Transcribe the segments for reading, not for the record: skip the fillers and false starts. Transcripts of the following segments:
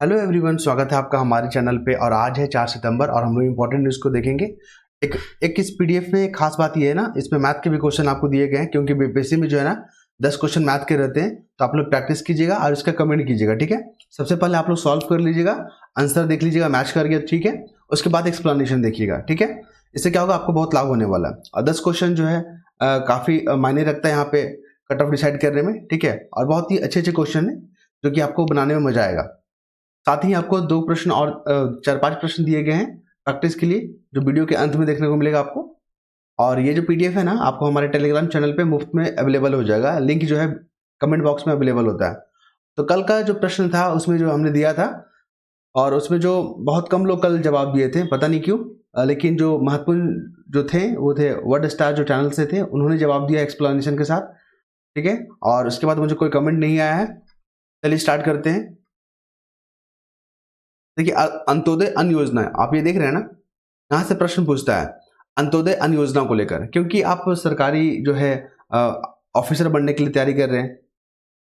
Hello everyone, स्वागत है आपका हमारे चैनल पे। और आज है 4 सितंबर और हम लोग इंपॉर्टेंट न्यूज़ को देखेंगे। एक इस पीडीएफ में खास बात ये है ना, इसमें मैथ के भी क्वेश्चन आपको दिए गए हैं, क्योंकि बीपीएससी में जो है ना 10 क्वेश्चन मैथ के रहते हैं। तो आप लोग प्रैक्टिस कीजिएगा और इसका कमेंट कीजिएगा, ठीक है। सबसे पहले आप लोग सॉल्व कर लीजिएगा, आंसर देख लीजिएगा मैच करके, ठीक है। उसके बाद एक्सप्लेनेशन देखिएगा, ठीक है। इससे क्या होगा, आपको बहुत लाभ होने वाला है। और 10 क्वेश्चन जो है काफ़ी मायने रखता है यहाँ पे कट ऑफ डिसाइड करने में, ठीक है। और बहुत ही अच्छे अच्छे क्वेश्चन है जो कि आपको बनाने में मजा आएगा। साथ ही आपको 2 प्रश्न और 4-5 प्रश्न दिए गए हैं प्रैक्टिस के लिए, जो वीडियो के अंत में देखने को मिलेगा आपको। और ये जो पीडीएफ है ना, आपको हमारे टेलीग्राम चैनल पे मुफ्त में अवेलेबल हो जाएगा। लिंक जो है कमेंट बॉक्स में अवेलेबल होता है। तो कल का जो प्रश्न था उसमें जो हमने दिया था, और उसमें जो बहुत कम लोग कल जवाब दिए थे, पता नहीं क्यों, लेकिन जो महत्वपूर्ण जो थे वो थे वर्ड स्टार जो चैनल से थे, उन्होंने जवाब दिया एक्सप्लेनेशन के साथ, ठीक है। और उसके बाद मुझे कोई कमेंट नहीं आया है। चलिए स्टार्ट करते हैं। देखिए, अंत्योदय अन्न योजना है, आप ये देख रहे हैं ना, यहाँ से प्रश्न पूछता है अंत्योदय अन्न योजना को लेकर, क्योंकि आप सरकारी जो है ऑफिसर बनने के लिए तैयारी कर रहे हैं।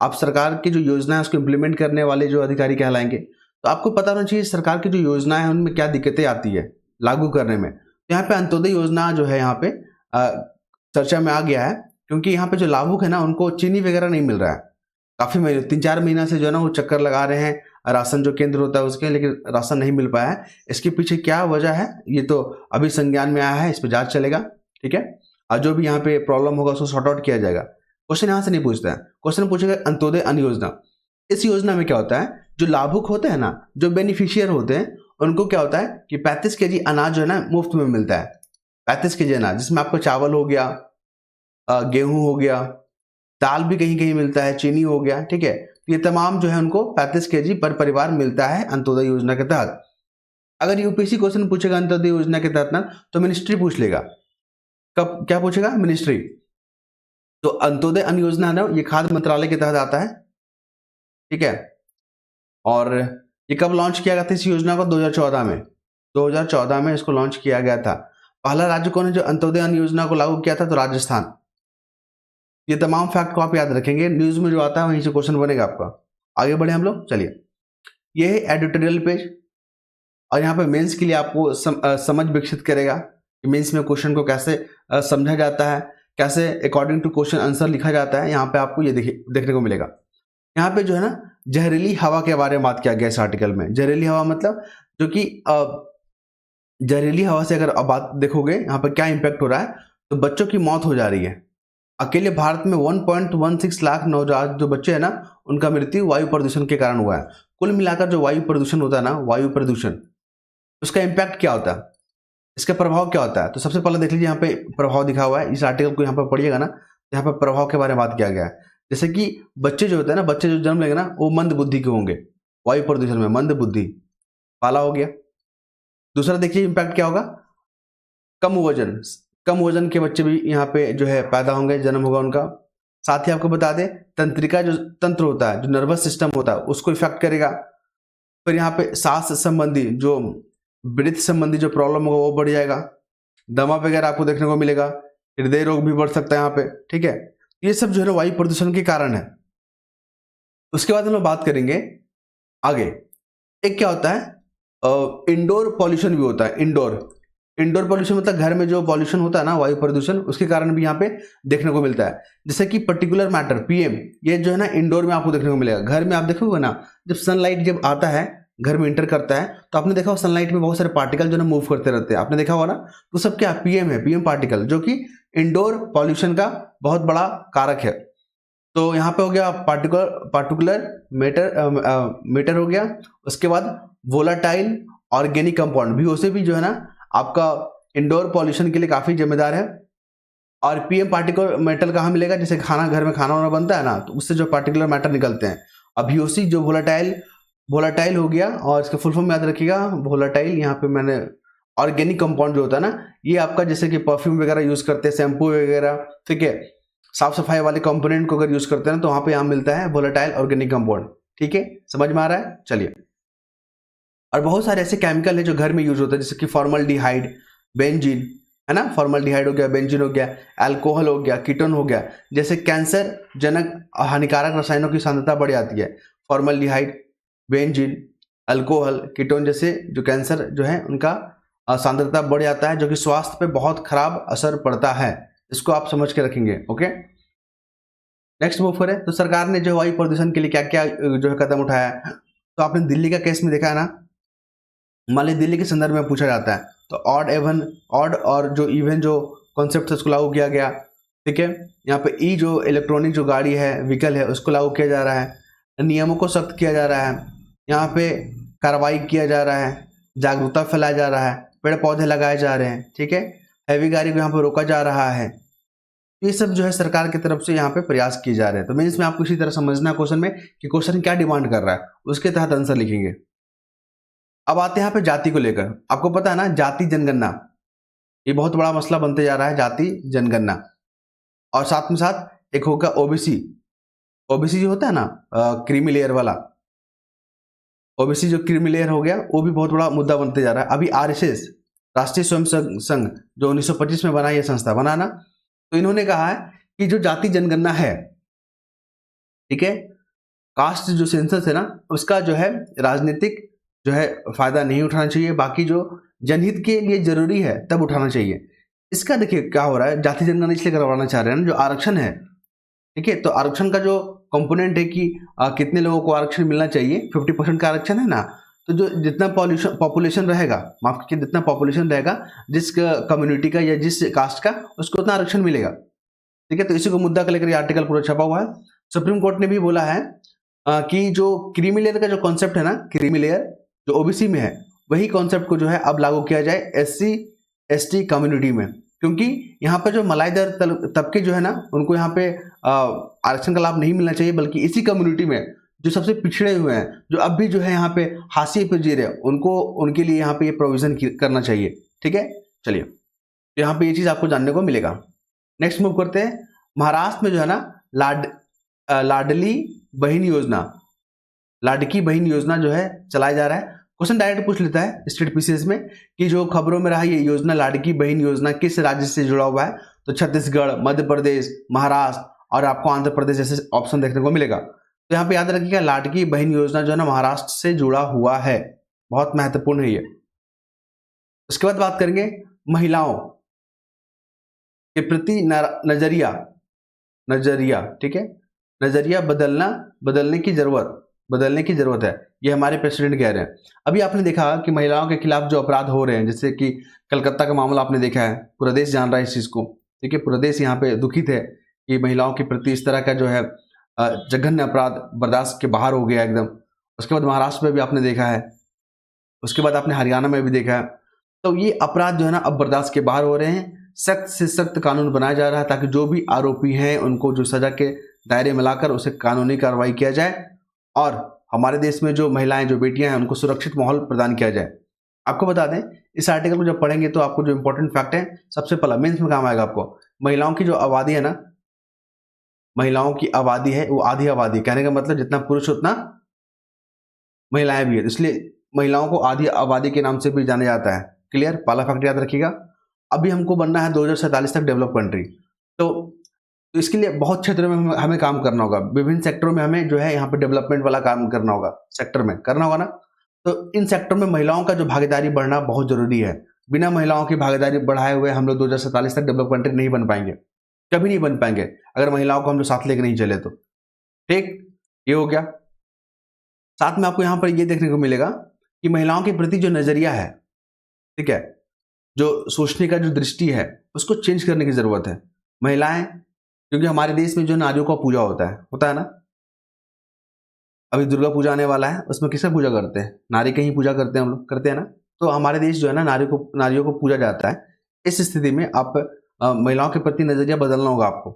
आप सरकार की जो योजना है उसको इम्प्लीमेंट करने वाले जो अधिकारी कहलाएंगे। तो आपको पता होना चाहिए सरकार की जो योजना है उनमें क्या दिक्कतें आती है लागू करने में। तो यहाँ पे अंत्योदय योजना जो है यहाँ पे चर्चा में आ गया है, क्योंकि यहाँ पे जो लाभुक है ना, उनको चीनी वगैरह नहीं मिल रहा है। काफ़ी महीने 3-4 महीना से जो है ना वो चक्कर लगा रहे हैं राशन जो केंद्र होता है उसके, लेकिन राशन नहीं मिल पाया है। इसके पीछे क्या वजह है ये तो अभी संज्ञान में आया है, इस पर जांच चलेगा, ठीक है। और जो भी यहाँ पे प्रॉब्लम होगा उसको सॉर्ट आउट किया जाएगा। क्वेश्चन यहाँ से नहीं पूछता है, क्वेश्चन पूछेगा अंत्योदय अन्न योजना। इस योजना में क्या होता है, जो लाभुक होते हैं ना, जो बेनिफिशियर होते हैं, उनको क्या होता है कि 35 केजी अनाज जो है ना मुफ्त में मिलता है। 35 केजी अनाज, जिसमें आपको चावल हो गया, गेहूं हो गया, दाल भी कहीं कहीं मिलता है, चीनी हो गया, ठीक है। ये तमाम जो है उनको 35 केजी पर परिवार मिलता है अंत्योदय योजना के तहत। अगर यूपीएससी क्वेश्चन पूछेगा अंत्योदय योजना के तहत ना, तो मिनिस्ट्री पूछ लेगा। कब क्या पूछेगा, मिनिस्ट्री। तो अंत्योदय अन्न योजना है ना, ये खाद्य मंत्रालय के तहत आता है, ठीक है। और ये कब लॉन्च किया गया था इस योजना को, 2014 में। 2014 में इसको लॉन्च किया गया था। पहला राज्य कौन है जो अंत्योदय अन्न योजना को लागू किया था, तो राजस्थान। ये तमाम फैक्ट को आप याद रखेंगे, न्यूज में जो आता है वहीं से क्वेश्चन बनेगा आपका। आगे बढ़े हम लोग, चलिए। ये है एडिटोरियल पेज, और यहाँ पे मेंस के लिए आपको समझ विकसित करेगा कि मेंस में क्वेश्चन को कैसे समझा जाता है, कैसे अकॉर्डिंग टू क्वेश्चन आंसर लिखा जाता है। यहाँ पे आपको ये देखने को मिलेगा। यहाँ पे जो है ना जहरीली हवा के बारे में बात किया गया इस आर्टिकल में। जहरीली हवा मतलब जो कि जहरीली हवा से अगर अब बात देखोगे यहाँ पर क्या इम्पैक्ट हो रहा है, तो बच्चों की मौत हो जा रही है। अकेले भारत में 1.16 लाख नवजात जो बच्चे हैं ना, उनका मृत्यु वायु प्रदूषण के कारण हुआ है। कुल मिलाकर जो वायु प्रदूषण होता है ना, वायु प्रदूषण, उसका इम्पैक्ट क्या होता है, इसका प्रभाव क्या होता है। तो सबसे पहले देख लीजिए, यहाँ पे प्रभाव दिखा हुआ है। इस आर्टिकल को यहाँ पर पढ़िएगा ना, यहाँ पर प्रभाव के बारे में बात किया गया है। जैसे कि बच्चे जो होते हैं ना, बच्चे जो जन्म लेंगे ना, वो मंद बुद्धि के होंगे। वायु प्रदूषण में मंद बुद्धि पाला हो गया। दूसरा देखिए इम्पैक्ट क्या होगा, कम वजन। कम वजन के बच्चे भी यहाँ पे जो है पैदा होंगे, जन्म होगा उनका। साथ ही आपको बता दें, तंत्रिका जो तंत्र होता है, जो नर्वस सिस्टम होता है, उसको इफेक्ट करेगा। फिर यहाँ पे सांस संबंधी जो ब्रीथ संबंधी जो प्रॉब्लम होगा वो बढ़ जाएगा। दमा वगैरह आपको देखने को मिलेगा। हृदय रोग भी बढ़ सकता है यहाँ पे, ठीक है। ये सब जो है ना वायु प्रदूषण के कारण है। उसके बाद हम लोग बात करेंगे आगे। एक क्या होता है, इंडोर पॉल्यूशन भी होता है। इंडोर पॉल्यूशन मतलब घर में जो पॉल्यूशन होता है ना, वायु प्रदूषण, उसके कारण भी यहाँ पे देखने को मिलता है। जैसे कि पर्टिकुलर मैटर पीएम, ये जो है ना इंडोर में आपको देखने को मिलेगा। घर में आप देखोगे ना, जब सनलाइट जब आता है, घर में इंटर करता है, तो आपने देखा हो सनलाइट में बहुत सारे पार्टिकल जो है मूव करते रहते हैं, आपने देखा होगा ना। तो सब क्या पीएम है, पीएम पार्टिकल, जो कि इंडोर पॉल्यूशन का बहुत बड़ा कारक है। तो यहाँ पे हो गया पार्टिकुलर मैटर हो गया। उसके बाद वोलाटाइल ऑर्गेनिक कंपाउंड वीओसी भी जो है ना आपका इंडोर पॉल्यूशन के लिए काफी जिम्मेदार है। और पीएम पार्टिकुलर मेटल कहाँ मिलेगा, जैसे घर में खाना वाना बनता है ना, तो उससे जो पार्टिकुलर मैटर निकलते हैं। अब वीओसी जो वोलाटाइल हो गया, और इसका फुल फॉर्म याद रखिएगा वोलाटाइल। यहाँ पे मैंने ऑर्गेनिक कंपाउंड जो होता है ना, ये आपका जैसे कि परफ्यूम वगैरह यूज करते हैं, शैम्पू वगैरह, ठीक है, साफ सफाई वाले कंपोनेंट को अगर यूज करते हैं तो वहां पे यहाँ मिलता है वोलेटाइल ऑर्गेनिक कंपाउंड, ठीक है। समझ में आ रहा है, चलिए। और बहुत सारे ऐसे केमिकल है जो घर में यूज होते हैं, जैसे कि फॉर्मल्डिहाइड, बेंजीन, है ना, फॉर्मल्डिहाइड हो गया, बेंजीन हो गया, अल्कोहल हो गया, कीटोन हो गया। जैसे कैंसर जनक हानिकारक रसायनों की सांद्रता बढ़ जाती है, फॉर्मल्डिहाइड, बेंजीन, अल्कोहल, कीटोन जैसे जो कैंसर जो है उनका सांद्रता बढ़ जाता है, जो कि स्वास्थ्य पे बहुत खराब असर पड़ता है। इसको आप समझ के रखेंगे। ओके, नेक्स्ट मूव करें तो सरकार ने जो वायु प्रदूषण के लिए क्या क्या जो है कदम उठाया है। तो आपने दिल्ली का केस में देखा है ना, मान लीजिए दिल्ली के संदर्भ में पूछा जाता है तो ऑड और जो इवन जो कॉन्सेप्ट है उसको लागू किया गया। ठीक है, यहाँ पे ई जो इलेक्ट्रॉनिक जो गाड़ी है, व्हीकल है, उसको लागू किया जा रहा है, नियमों को सख्त किया जा रहा है, यहाँ पे कार्रवाई किया जा रहा है, जागरूकता फैलाया जा रहा है, पेड़ पौधे लगाए जा रहे हैं। ठीक है, हैवी गाड़ी को यहाँ पे रोका जा रहा है। ये सब जो है सरकार की तरफ से यहाँ पे प्रयास किए जा रहे हैं। तो मेंस में आपको इसी तरह समझना है क्वेश्चन में कि क्वेश्चन क्या डिमांड कर रहा है, उसके तहत आंसर लिखेंगे। अब आते हैं यहाँ पे जाति को लेकर। आपको पता है ना, जाति जनगणना ये बहुत बड़ा मसला बनते जा रहा है, जाति जनगणना। और साथ में साथ एक होगा ओबीसी। ओबीसी जो होता है ना, क्रीमी लेयर वाला, ओबीसी जो क्रीमी लेयर हो गया, वो भी बहुत बड़ा मुद्दा बनते जा रहा है। अभी आरएसएस, राष्ट्रीय स्वयं संघ, जो 1925 में बना, ये संस्था बना ना, तो इन्होंने कहा है कि जो जाति जनगणना है, ठीक है, कास्ट जो सेंसस है ना, उसका जो है राजनीतिक जो है फायदा नहीं उठाना चाहिए, बाकी जो जनहित के लिए जरूरी है तब उठाना चाहिए। इसका देखिए क्या हो रहा है, जाति जनगणना इसलिए करवाना चाह रहे हैं ना, जो आरक्षण है, ठीक है, तो आरक्षण का जो कंपोनेंट है कि कितने लोगों को आरक्षण मिलना चाहिए, 50% का आरक्षण है ना, तो जो जितना पॉपुलेशन रहेगा, माफ कीजिए, जितना पॉपुलेशन रहेगा जिस कम्युनिटी का या जिस कास्ट का, उसको उतना आरक्षण मिलेगा। ठीक है, तो इसी को मुद्दा को लेकर ये आर्टिकल पूरा छपा हुआ है। सुप्रीम कोर्ट ने भी बोला है कि जो क्रीमी लेयर का जो कॉन्सेप्ट है ना, क्रीमी लेयर जो ओबीसी में है, वही कॉन्सेप्ट को जो है अब लागू किया जाए एससी एसटी कम्युनिटी में, क्योंकि यहाँ पे जो मलाईदार तबके जो है ना, उनको यहाँ पे आरक्षण का लाभ नहीं मिलना चाहिए, बल्कि इसी कम्युनिटी में जो सबसे पिछड़े हुए हैं, जो अब भी जो है यहाँ पे हाशिए पे जी रहे हैं, उनको उनके लिए यहाँ पे ये प्रोविजन करना चाहिए। ठीक है, चलिए, तो यहाँ पे ये चीज आपको जानने को मिलेगा। नेक्स्ट मूव करते हैं। महाराष्ट्र में जो है ना लाडली बहन योजना, लाडकी बहन योजना जो है चलाया जा रहा है। क्वेश्चन डायरेक्ट पूछ लेता है स्टेट पीसीएस में कि जो खबरों में रहा ये योजना, लाडकी बहन योजना, किस राज्य से जुड़ा हुआ है, तो छत्तीसगढ़, मध्य प्रदेश, महाराष्ट्र और आपको आंध्र प्रदेश जैसे ऑप्शन देखने को मिलेगा। तो यहाँ पे याद रखिएगा, लाडकी बहन योजना जो है ना महाराष्ट्र से जुड़ा हुआ है, बहुत महत्वपूर्ण है ये। उसके बाद बात करेंगे महिलाओं के प्रति नजरिया, ठीक है, नजरिया बदलने की जरूरत है, ये हमारे प्रेसिडेंट कह रहे हैं। अभी आपने देखा कि महिलाओं के खिलाफ जो अपराध हो रहे हैं, जैसे कि कलकत्ता का मामला आपने देखा है, पूरा देश जान रहा है इस चीज को। ठीक है, पूरा देश यहाँ पे दुखित है कि महिलाओं के प्रति इस तरह का जो है जघन्य अपराध बर्दाश्त के बाहर हो गया एकदम। उसके बाद महाराष्ट्र में भी आपने देखा है, उसके बाद आपने हरियाणा में भी देखा है। तो ये अपराध जो है ना अब बर्दाश्त के बाहर हो रहे हैं। सख्त से सख्त कानून बनाया जा रहा है ताकि जो भी आरोपी हैं उनको जो सजा के दायरे में लाकर उसे कानूनी कार्रवाई किया जाए, और हमारे देश में जो महिलाएं, जो बेटियां हैं, उनको सुरक्षित माहौल प्रदान किया जाए। आपको बता दें, इस आर्टिकल को जब पढ़ेंगे तो आपको जो इंपॉर्टेंट फैक्ट है, सबसे पहला मेंस में काम आएगा आपको, महिलाओं की जो आबादी है ना, महिलाओं की आबादी है वो आधी आबादी, कहने का मतलब जितना पुरुष उतना महिलाएं भी है, इसलिए महिलाओं को आधी आबादी के नाम से भी जाना जाता है। क्लियर, पहला फैक्ट याद रखिएगा। अभी हमको बनना है 2047 तक डेवलप कंट्री, तो इसके लिए बहुत क्षेत्रों में हमें काम करना होगा, विभिन्न सेक्टरों में हमें जो है यहाँ पे डेवलपमेंट वाला काम करना होगा, सेक्टर में करना होगा ना। तो इन सेक्टर में महिलाओं का जो भागीदारी बढ़ना बहुत जरूरी है। बिना महिलाओं की भागीदारी बढ़ाए हुए हम लोग 2047 तक डेवलप कंट्री नहीं बन पाएंगे, कभी नहीं बन पाएंगे, अगर महिलाओं को हम लोग साथ लेकर नहीं चले तो। ठीक, ये हो गया। साथ में आपको यहाँ पर ये देखने को मिलेगा कि महिलाओं के प्रति जो नजरिया है, ठीक है, जो सोचने का जो दृष्टि है, उसको चेंज करने की जरूरत है। महिलाएं, क्योंकि हमारे देश में जो नारियों का पूजा होता है ना, अभी दुर्गा पूजा आने वाला है, उसमें किसका पूजा करते हैं, नारी की ही पूजा करते हैं हम लोग, करते हैं ना। तो हमारे देश जो है ना नारियों को पूजा जाता है। इस स्थिति में आप महिलाओं के प्रति नजरिया बदलना होगा आपको।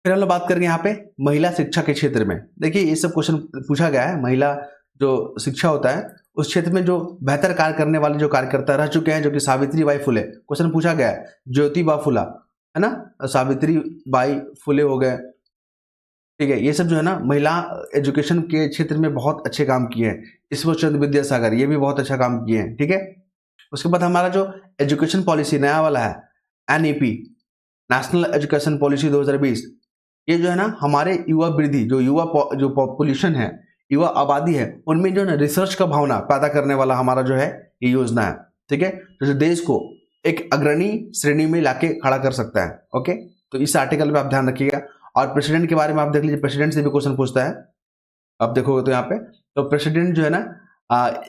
फिर हम लोग बात करेंगे यहाँ पे महिला शिक्षा के क्षेत्र में। देखिए ये सब क्वेश्चन पूछा गया है, महिला जो शिक्षा होता है उस क्षेत्र में जो बेहतर कार्य करने वाले जो कार्यकर्ता रह चुके हैं, जो कि सावित्री बाई फुले, क्वेश्चन पूछा गया है, ज्योतिबा फुला है ना, सावित्री बाई फुले हो गए, ठीक है, ये सब जो है ना महिला एजुकेशन के क्षेत्र में बहुत अच्छे काम किए हैं। ईश्वर चंद्र विद्यासागर, ये भी बहुत अच्छा काम किए हैं। ठीक है, उसके बाद हमारा जो एजुकेशन पॉलिसी नया वाला है, NEP, नेशनल एजुकेशन पॉलिसी 2020, ये जो है ना हमारे युवा वृद्धि, जो पॉपुलेशन है, युवा आबादी है उनमें जो है ना रिसर्च का भावना पैदा करने वाला हमारा जो है ये योजना है। ठीक है, जो देश को एक अग्रणी श्रेणी में लाके खड़ा कर सकता है। ओके, तो इस आर्टिकल में आप ध्यान रखिएगा। और प्रेसिडेंट के बारे में आप देख लीजिए, प्रेसिडेंट से भी क्वेश्चन पूछता है। आप देखोगे तो यहाँ पे तो प्रेसिडेंट जो है ना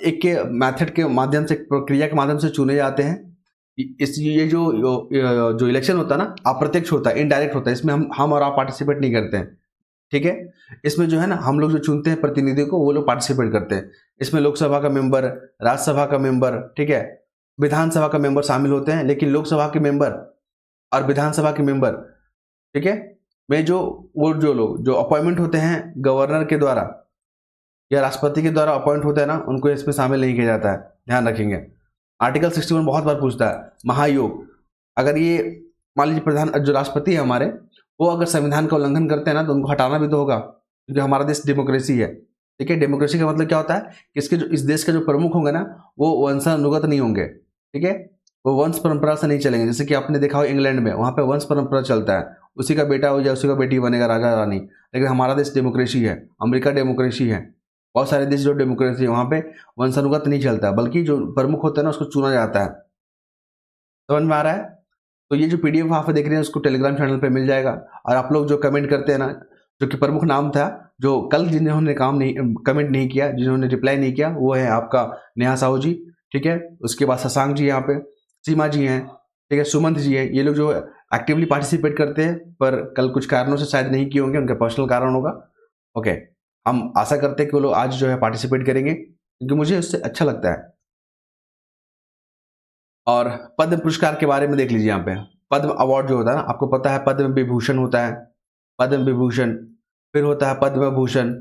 एक के मेथड के माध्यम से, प्रक्रिया के माध्यम से चुने जाते हैं। इस ये जो इलेक्शन होता है ना अप्रत्यक्ष होता है, इनडायरेक्ट होता है, इसमें हम और आप पार्टिसिपेट नहीं करते हैं। ठीक है, इसमें जो है ना हम लोग जो चुनते हैं प्रतिनिधि को, वो लोग पार्टिसिपेट करते हैं। इसमें लोकसभा का मेंबर, राज्यसभा का मेंबर, ठीक है, विधानसभा का मेंबर शामिल होते हैं। लेकिन लोकसभा के मेंबर और विधानसभा के मेंबर, ठीक है, में जो लोग जो अपॉइंटमेंट होते हैं गवर्नर के द्वारा या राष्ट्रपति के द्वारा अपॉइंट होते हैं ना, उनको इसमें शामिल नहीं किया जाता है। ध्यान रखेंगे। आर्टिकल 61 बहुत बार पूछता है, महायोग। अगर ये मान लीजिए प्रधान जो राष्ट्रपति है हमारे, वो अगर संविधान का उल्लंघन करते हैं ना, तो उनको हटाना भी तो होगा, क्योंकि हमारा देश डेमोक्रेसी है। ठीक है, डेमोक्रेसी का मतलब क्या होता है कि इस देश के जो प्रमुख होंगे ना, वो वंशानुगत नहीं होंगे। ठीक है, वो वंश परंपरा से नहीं चलेंगे। जैसे कि आपने देखा हो इंग्लैंड में, वहाँ पे वंश परंपरा चलता है, उसी का बेटा हो जाए उसी का बेटी बनेगा राजा रानी। लेकिन हमारा देश डेमोक्रेसी है, अमेरिका डेमोक्रेसी है, बहुत सारे देश जो डेमोक्रेसी है वहाँ पे वंशानुगत नहीं चलता, बल्कि जो प्रमुख होता है ना उसको चुना जाता है। समझ में आ रहा है? तो ये जो PDF आप देख रहे हैं उसको टेलीग्राम चैनल पे मिल जाएगा। और आप लोग जो कमेंट करते हैं ना, जो कि प्रमुख नाम था, जो कल जिन्होंने कमेंट नहीं किया, जिन्होंने रिप्लाई नहीं किया, वो है आपका नेहा साहू जी। ठीक है, उसके बाद शशांक जी, यहाँ पे सीमा जी हैं, ठीक है, सुमंत जी हैं। ये लोग जो एक्टिवली पार्टिसिपेट करते हैं, पर कल कुछ कारणों से शायद नहीं किए होंगे, उनका पर्सनल कारण होगा। ओके, हम आशा करते हैं कि वो लोग आज जो है पार्टिसिपेट करेंगे, क्योंकि मुझे उससे अच्छा लगता है। और पद्म पुरस्कार के बारे में देख लीजिए। यहाँ पे पद्म अवार्ड जो होता है ना, आपको पता है पद्म विभूषण होता है, पद्म विभूषण, फिर होता है पद्म भूषण,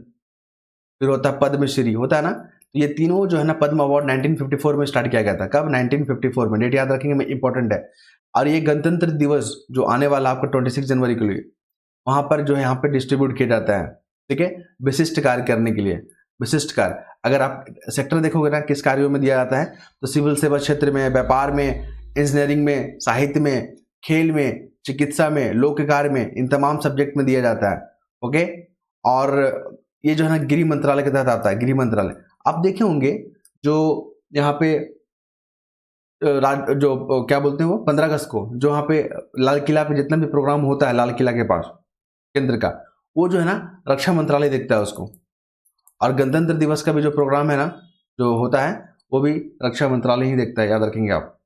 फिर होता है पद्मश्री, होता है ना। तो ये तीनों जो है ना पद्म अवार्ड 1954 में स्टार्ट किया गया था। कब? 1954 में। डेट याद रखेंगे, में इंपॉर्टेंट है। और ये गणतंत्र दिवस जो आने वाला आपका 26 जनवरी के लिए, वहां पर जो है यहाँ पे डिस्ट्रीब्यूट किया जाता है। ठीक है, विशिष्ट कार्य करने के लिए। विशिष्ट कार्य, अगर आप सेक्टर देखोगे ना किस कार्यों में दिया जाता है, तो सिविल सेवा क्षेत्र में, व्यापार में, इंजीनियरिंग में, साहित्य में, खेल में, चिकित्सा में, लोक कार्य में, इन तमाम सब्जेक्ट में दिया जाता है। ओके, और ये जो है ना गृह मंत्रालय के तहत आता है। गृह मंत्रालय आप देखे होंगे, जो यहाँ पे जो क्या बोलते हैं वो 15 अगस्त को जो यहाँ पे लाल किला पे जितना भी प्रोग्राम होता है, लाल किला के पास केंद्र का, वो जो है ना रक्षा मंत्रालय देखता है उसको। और गणतंत्र दिवस का भी जो प्रोग्राम है ना, जो होता है, वो भी रक्षा मंत्रालय ही देखता है, याद रखेंगे आप।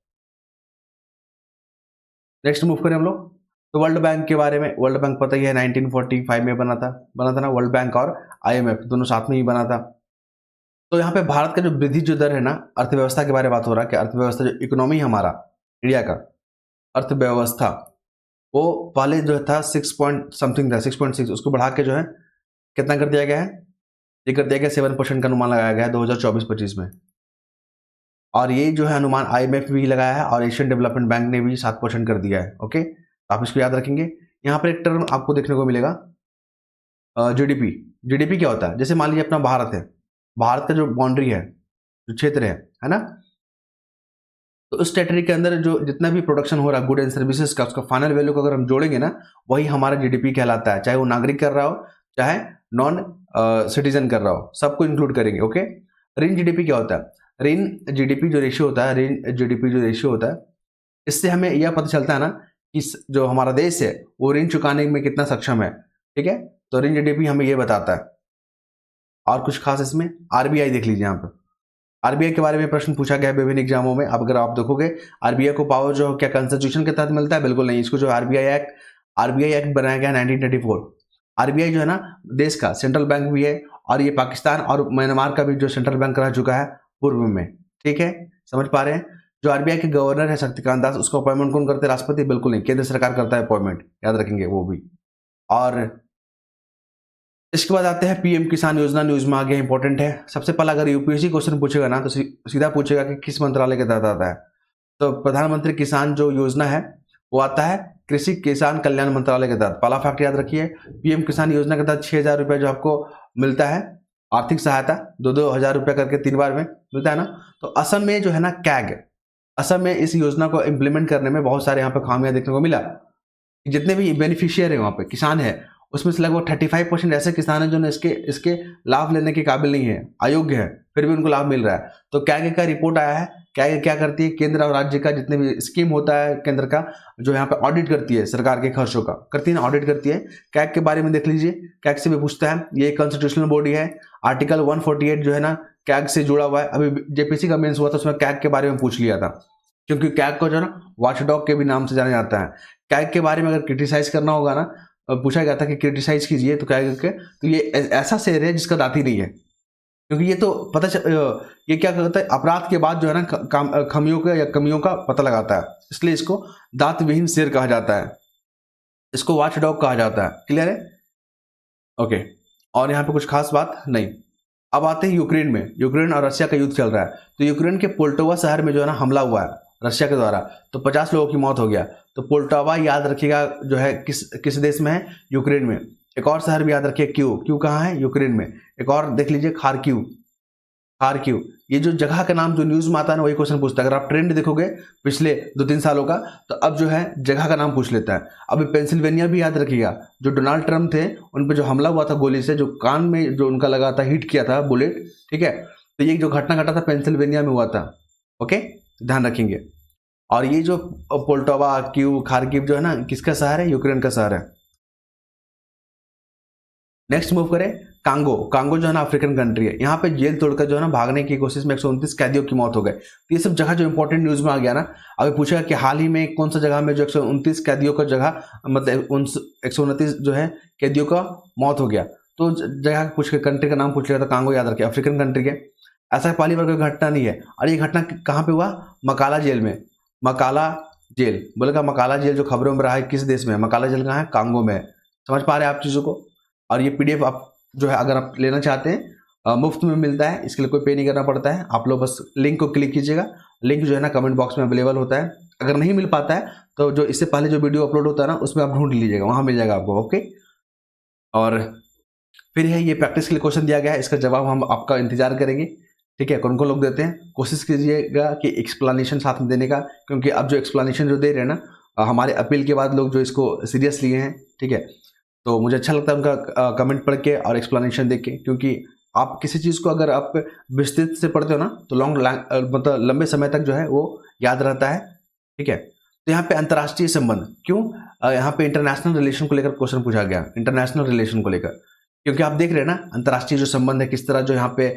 नेक्स्ट मूव करें हम लोग तो वर्ल्ड बैंक के बारे में। वर्ल्ड बैंक पता ही है 1945 में बना था ना। वर्ल्ड बैंक और IMF दोनों साथ में ही बना था। तो यहाँ पे भारत का जो वृद्धि जो दर है ना, अर्थव्यवस्था के बारे में बात हो रहा है कि अर्थव्यवस्था जो इकोनॉमी हमारा इंडिया का अर्थव्यवस्था, वो पहले जो था 6 पॉइंट समथिंग था, 6.6, उसको बढ़ा के जो है कितना कर दिया गया है? ये कर दिया गया 7% का अनुमान लगाया गया है 2024-25 में। और ये जो है अनुमान IMF भी लगाया है और एशियन डेवलपमेंट बैंक ने भी 7% कर दिया है। ओके, आप इसको याद रखेंगे। यहाँ पर एक टर्म आपको देखने को मिलेगा, GDP। GDP क्या होता है? जैसे मान लीजिए अपना भारत है, भारत का जो बाउंड्री है, जो क्षेत्र है ना, तो उस टेरिटरी के अंदर जो जितना भी प्रोडक्शन हो रहा है गुड एंड सर्विसेज का, उसका फाइनल वैल्यू को अगर हम जोड़ेंगे ना, वही हमारा GDP कहलाता है। चाहे वो नागरिक कर रहा हो, चाहे नॉन सिटीजन कर रहा हो, सबको इंक्लूड करेंगे। ओके, ऋण GDP क्या होता है? ऋण GDP जो रेशियो होता है, ऋण GDP जो रेशियो होता है, इससे हमें यह पता चलता है ना कि जो हमारा देश है वो ऋण चुकाने में कितना सक्षम है। ठीक है, तो ऋण GDP हमें ये बताता है। और कुछ खास इसमें RBI देख लीजिए। यहाँ पर RBI के बारे में प्रश्न पूछा गया है विभिन्न एग्जामों में। अब अगर आप देखोगे RBI को पावर जो क्या कॉन्स्टिट्यूशन के तहत मिलता है? बिल्कुल नहीं। इसको जो RBI एक्ट बनाया गया 1934। RBI जो है ना देश का सेंट्रल बैंक भी है, और ये पाकिस्तान और म्यांमार का भी जो सेंट्रल बैंक रह चुका है पूर्व में। ठीक है, समझ पा रहे हैं? जो RBI के गवर्नर है शक्तिकांत दास, उसका अपॉइंटमेंट कौन करते हैं? राष्ट्रपति? बिल्कुल नहीं, केंद्र सरकार करता है अपॉइंटमेंट, याद रखेंगे वो भी। और इसके बाद आते हैं PM किसान योजना। न्यूज में आ गया, इंपॉर्टेंट है। सबसे पहला अगर UPSC क्वेश्चन पूछेगा ना, तो सीधा पूछेगा कि किस मंत्रालय के तहत आता है। तो प्रधानमंत्री किसान जो योजना है वो आता है कृषि किसान कल्याण मंत्रालय के तहत। पहला फैक्ट याद रखिए, PM किसान योजना के तहत 6,000 रुपये जो आपको मिलता है आर्थिक सहायता, 2-2 हज़ार रुपये करके 3 बार में मिलता है ना। तो असम में जो है ना कैग, असम में इस योजना को इम्प्लीमेंट करने में बहुत सारे यहाँ पे खामियां देखने को मिला। जितने भी बेनिफिशियर है वहाँ पे किसान है, उसमें से लगभग 35% ऐसे किसान हैं जो इसके इसके लाभ लेने के काबिल नहीं है, अयोग्य है, फिर भी उनको लाभ मिल रहा है। तो कैग का रिपोर्ट आया है। कैग क्या करती है, केंद्र और राज्य का जितने भी स्कीम होता है केंद्र का, जो यहाँ पे ऑडिट करती है सरकार के खर्चों का, करती है ना, ऑडिट करती है। कैग के बारे में देख लीजिए, कैग से भी पूछता है, ये कॉन्स्टिट्यूशनल बॉडी है। आर्टिकल 148 जो है ना कैग से जुड़ा हुआ है। अभी जेपीसी का मेंस हुआ था, उसमें कैग के बारे में पूछ लिया था, क्योंकि कैग को जो है ना वॉचडॉग के भी नाम से जाना जाता है। कैग के बारे में अगर क्रिटिसाइज करना होगा ना, पूछा गया था कि क्रिटिसाइज कीजिए, तो कैग के तो ये ऐसा शेर है जिसका दांत ही नहीं है, क्योंकि ये तो ये क्या करता है, अपराध के बाद जो है ना खामियों का या कमियों का पता लगाता है, इसलिए इसको दांत विहीन शेर कहा जाता है, इसको वॉचडॉग कहा जाता है। क्लियर है? ओके। और यहाँ पे कुछ खास बात नहीं। अब आते हैं यूक्रेन में। यूक्रेन और रशिया का युद्ध चल रहा है। तो यूक्रेन के पोल्टोवा शहर में जो है ना हमला हुआ है रशिया के द्वारा, तो 50 लोगों की मौत हो गया। तो पोल्टोवा याद रखिएगा जो है किस देश में है, यूक्रेन में। एक और शहर भी याद रखिए, क्यू कहाँ है, यूक्रेन में। एक और देख लीजिए, खारकिव। ये जो जगह का नाम जो न्यूज में आता है ना, वही क्वेश्चन पूछता है। अगर आप ट्रेंड देखोगे पिछले 2-3 सालों का, तो अब जो है जगह का नाम पूछ लेता है। अभी पेंसिल्वेनिया भी याद रखिएगा, जो डोनाल्ड ट्रंप थे उन पर जो हमला हुआ था गोली से, जो कान में जो उनका लगा था, हिट किया था बुलेट, ठीक है। तो ये जो घटना घटा था पेंसिल्वेनिया में हुआ था। ओके, ध्यान रखेंगे। और ये जो पोल्टोवा, खारकिव जो है ना, किसका शहर है, यूक्रेन का शहर है। नेक्स्ट मूव करें, कांगो जो है ना अफ्रीकन कंट्री है। यहाँ पे जेल तोड़कर जो है ना भागने की कोशिश में 129 कैदियों की मौत हो गई। तो ये सब जगह जो इंपॉर्टेंट न्यूज में आ गया ना। अभी पूछा कि हाल ही में कौन सा जगह में जो 129 कैदियों का जगह, मतलब 129 जो है कैदियों का मौत हो गया। तो जगह पूछ के कंट्री का नाम पूछ लिया था, कांगो याद रखे, अफ्रीकन कंट्री के। ऐसा पहली बार कोई घटना नहीं है। और ये घटना कहाँ पे हुआ, मकाला जेल में। मकाला जेल बोलेगा, मकाला जेल जो खबरों में रहा है किस देश में है, मकाला जेल कहाँ है, कांगो में है। समझ पा रहे हैं आप चीज़ों को। और ये पीडीएफ आप जो है अगर आप लेना चाहते हैं मुफ्त में मिलता है, इसके लिए कोई पे नहीं करना पड़ता है। आप लोग बस लिंक को क्लिक कीजिएगा, लिंक जो है ना कमेंट बॉक्स में अवेलेबल होता है। अगर नहीं मिल पाता है तो जो इससे पहले जो वीडियो अपलोड होता है ना, उसमें आप ढूंढ लीजिएगा, वहाँ मिल जाएगा आपको। ओके। और फिर है ये प्रैक्टिस के लिए क्वेश्चन दिया गया है, इसका जवाब हम आपका इंतजार करेंगे। ठीक है, कौन कौन लोग देते हैं, कोशिश कीजिएगा कि एक्सप्लेनेशन साथ में देने का, क्योंकि अब जो एक्सप्लेनेशन जो दे रहे हैं ना, हमारे अपील के बाद लोग जो इसको सीरियस लिए हैं। ठीक है, तो मुझे अच्छा लगता है उनका कमेंट पढ़ के और एक्सप्लेनेशन देख के, क्योंकि आप किसी चीज़ को अगर आप विस्तृत से पढ़ते हो ना, तो मतलब लंबे समय तक जो है वो याद रहता है। ठीक है, तो यहाँ पे अंतर्राष्ट्रीय संबंध क्यों, यहाँ पे इंटरनेशनल रिलेशन को लेकर क्वेश्चन पूछा गया, इंटरनेशनल रिलेशन को लेकर, क्योंकि आप देख रहे हैं ना अंतर्राष्ट्रीय जो संबंध है किस तरह जो यहाँ पे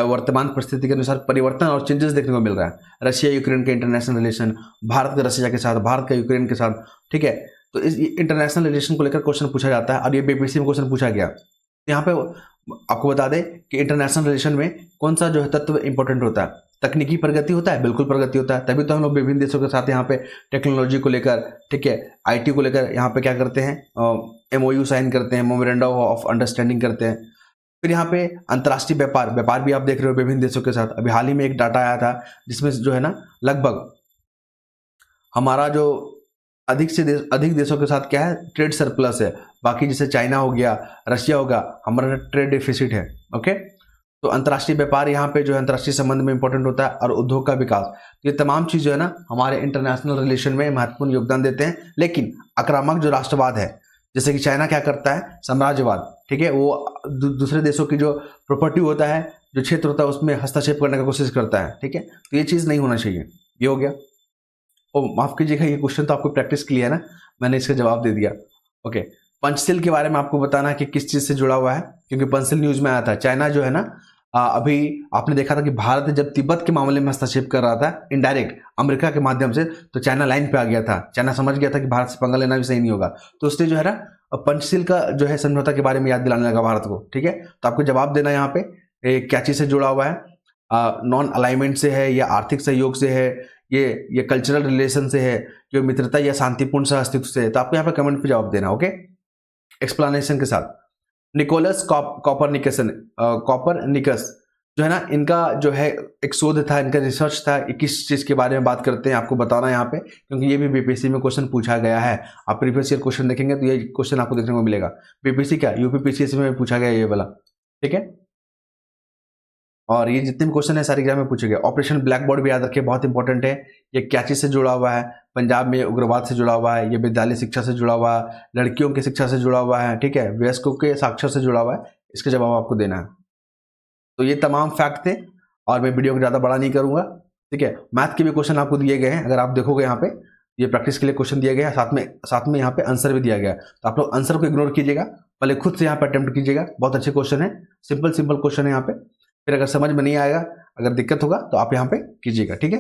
वर्तमान परिस्थिति के अनुसार परिवर्तन और चेंजेस देखने को मिल रहा है। रशिया यूक्रेन के इंटरनेशनल रिलेशन, भारत का रशिया के साथ, भारत का यूक्रेन के साथ। ठीक है, तो इस इंटरनेशनल रिलेशन को लेकर क्वेश्चन पूछा जाता है, और ये बीपीएससी में क्वेश्चन पूछा गया। यहाँ पे आपको बता दें कि इंटरनेशनल रिलेशन में कौन सा जो है तत्व इंपॉर्टेंट होता है, तकनीकी प्रगति होता है, बिल्कुल प्रगति होता है, तभी तो हम लोग विभिन्न देशों के साथ यहाँ पे टेक्नोलॉजी को लेकर, ठीक है, आईटी को लेकर यहाँ पे क्या करते हैं, एमओयू साइन करते हैं, मेमोरेंडम ऑफ अंडरस्टैंडिंग करते हैं। फिर यहाँ पे अंतर्राष्ट्रीय व्यापार भी आप देख रहे हो विभिन्न देशों के साथ। अभी हाल ही में एक डाटा आया था जिसमें जो है ना लगभग हमारा जो अधिक देशों के साथ क्या है, ट्रेड सरप्लस है। बाकी जैसे चाइना हो गया, रशिया होगा, हमारा ट्रेड डेफिसिट है। ओके, तो अंतर्राष्ट्रीय व्यापार यहाँ पे जो है अंतर्राष्ट्रीय संबंध में इंपॉर्टेंट होता है, और उद्योग का विकास। ये तमाम चीज़ जो है ना हमारे इंटरनेशनल रिलेशन में महत्वपूर्ण योगदान देते हैं। लेकिन आक्रामक जो राष्ट्रवाद है, जैसे कि चाइना क्या करता है, साम्राज्यवाद, ठीक है, वो दूसरे देशों की जो प्रॉपर्टी होता है, जो क्षेत्र होता है, उसमें हस्तक्षेप करने की कोशिश करता है। ठीक है, तो ये चीज़ नहीं होना चाहिए। ये हो गया। ओ माफ़ कीजिएगा, ये क्वेश्चन तो आपको प्रैक्टिस के लिए है ना, मैंने इसका जवाब दे दिया। ओके, पंचशील के बारे में आपको बताना है कि किस चीज़ से जुड़ा हुआ है, क्योंकि पंचशील न्यूज़ में आया था। चाइना जो है ना, अभी आपने देखा था कि भारत जब तिब्बत के मामले में हस्तक्षेप कर रहा था इनडायरेक्ट अमेरिका के माध्यम से, तो चाइना लाइन पे आ गया था। चाइना समझ गया था कि भारत से पंगा लेना भी सही नहीं होगा, तो उसने जो है ना पंचशील का जो है समझौता के बारे में याद दिलाने लगा भारत को। ठीक है, तो आपको जवाब देना यहाँ पे क्या चीज़ से जुड़ा हुआ है, नॉन अलाइनमेंट से है, या आर्थिक सहयोग से है, ये कल्चरल रिलेशन से है, जो मित्रता या शांतिपूर्ण सह अस्तित्व से है। तो आपको यहाँ पे कमेंट पे जवाब देना। ओके, एक्सप्लेनेशन के साथ। निकोलस कॉपरनिकस जो है ना, इनका जो है एक शोध था, इनका रिसर्च था, किस चीज़ के बारे में बात करते हैं आपको बताना यहाँ पे, क्योंकि ये भी बीपीएससी में क्वेश्चन पूछा गया है। आप प्रीवियस ईयर क्वेश्चन देखेंगे तो ये क्वेश्चन आपको देखने को मिलेगा। बीपीएससी क्या, यूपीपीसीएससी में पूछा गया ये वाला। ठीक है, और ये जितने भी क्वेश्चन है सारे एग्जाम में पूछे गए। ऑपरेशन ब्लैक बोर्ड भी याद रखिए, बहुत इंपॉर्टेंट है। ये क्या चीज़ से जुड़ा हुआ है, पंजाब में उग्रवाद से जुड़ा हुआ है, ये विद्यालय शिक्षा से जुड़ा हुआ है, लड़कियों की शिक्षा से जुड़ा हुआ है, ठीक है, वयस्कों के साक्षर से जुड़ा हुआ है, इसका जवाब आपको देना है। तो ये तमाम फैक्ट थे और मैं वीडियो को ज़्यादा बड़ा नहीं करूँगा, ठीक है। मैथ के भी क्वेश्चन आपको दिए गए हैं, अगर आप देखोगे यहाँ पे ये प्रैक्टिस के लिए क्वेश्चन दिया गया है, साथ में यहाँ पे आंसर भी दिया गया है। तो आप लोग आंसर को इग्नोर कीजिएगा, पहले खुद से यहाँ पे अटेम्प्ट कीजिएगा। बहुत अच्छे क्वेश्चन है, सिंपल क्वेश्चन है यहाँ पे। फिर अगर समझ में नहीं आएगा, अगर दिक्कत होगा तो आप यहाँ पे कीजिएगा, ठीक है।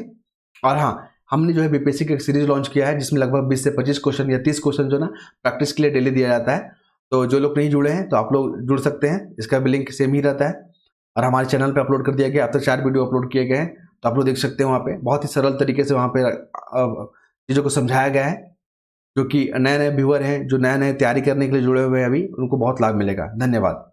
और हाँ, हमने जो है बीपीएससी की एक सीरीज लॉन्च किया है जिसमें लगभग 20 से 25 क्वेश्चन या 30 क्वेश्चन जो ना प्रैक्टिस के लिए डेली दिया जाता है। तो जो लोग नहीं जुड़े हैं तो आप लोग जुड़ सकते हैं, इसका भी लिंक सेम ही रहता है और हमारे चैनल पे अपलोड कर दिया गया। अब तक 4 वीडियो अपलोड किए गए हैं, तो आप लोग देख सकते हैं वहाँ पे। बहुत ही सरल तरीके से वहाँ पे चीज़ों को समझाया गया है, जो कि नए व्यूअर हैं, जो नए तैयारी करने के लिए जुड़े हुए हैं अभी, उनको बहुत लाभ मिलेगा। धन्यवाद।